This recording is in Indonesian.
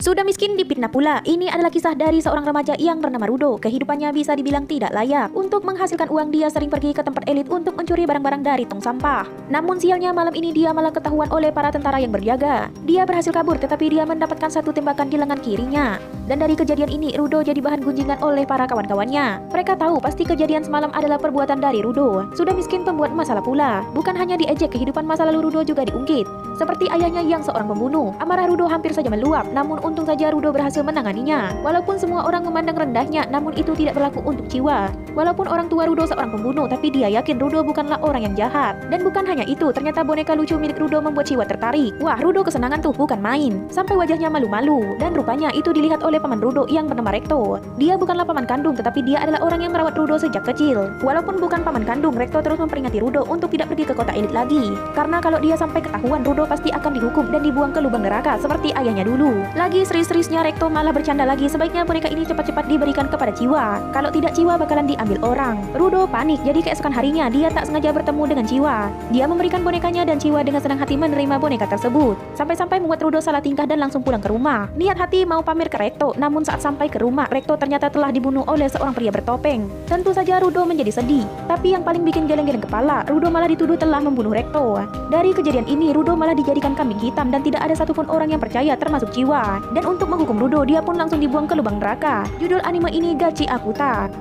Sudah miskin dipitnah pula. Ini adalah kisah dari seorang remaja yang bernama Rudo. Kehidupannya bisa dibilang tidak layak. Untuk menghasilkan uang, dia sering pergi ke tempat elit untuk mencuri barang-barang dari tong sampah. Namun sialnya malam ini dia malah ketahuan oleh para tentara yang berjaga. Dia berhasil kabur, tetapi dia mendapatkan satu tembakan di lengan kirinya. Dan dari kejadian ini, Rudo jadi bahan gunjingan oleh para kawan-kawannya. Mereka tahu pasti kejadian semalam adalah perbuatan dari Rudo. Sudah miskin pembuat masalah pula. Bukan hanya diejek, kehidupan masa lalu Rudo juga diungkit. Seperti ayahnya yang seorang pembunuh. Amarah Rudo hampir saja meluap, namun untung saja Rudo berhasil menanganinya. Walaupun semua orang memandang rendahnya, namun itu tidak berlaku untuk Ciwa. Walaupun orang tua Rudo seorang pembunuh, tapi dia yakin Rudo bukanlah orang yang jahat. Dan bukan hanya itu, ternyata boneka lucu milik Rudo membuat Ciwa tertarik. Wah, Rudo kesenangan tuh, bukan main. Sampai wajahnya malu-malu. Dan rupanya itu dilihat oleh paman Rudo yang bernama Rekto. Dia bukanlah paman kandung, tetapi dia adalah orang yang merawat Rudo sejak kecil. Walaupun bukan paman kandung, Rekto terus memperingati Rudo untuk tidak pergi ke kota elit lagi. Karena kalau dia sampai ketahuan, Rudo pasti akan dihukum dan dibuang ke lubang neraka seperti ayahnya dulu. Lagi serius-seriusnya Rekto malah bercanda lagi, sebaiknya boneka ini cepat-cepat diberikan kepada Ciwa. Kalau tidak, Ciwa bakalan diambil orang. Rudo panik, jadi keesokan harinya dia tak sengaja bertemu dengan Ciwa. Dia memberikan bonekanya dan Ciwa dengan senang hati menerima boneka tersebut. Sampai-sampai membuat Rudo salah tingkah dan langsung pulang ke rumah. Niat hati mau pamer ke Rekto, namun saat sampai ke rumah, Rekto ternyata telah dibunuh oleh seorang pria bertopeng. Tentu saja Rudo menjadi sedih. Tapi yang paling bikin geleng-geleng kepala, Rudo malah dituduh telah membunuh Rekto. Dari kejadian ini, Rudo malah dijadikan kambing hitam dan tidak ada satupun orang yang percaya termasuk Ciwa. Dan untuk menghukum Rudo, dia pun langsung dibuang ke lubang neraka. Judul anime ini Gachi Akuta.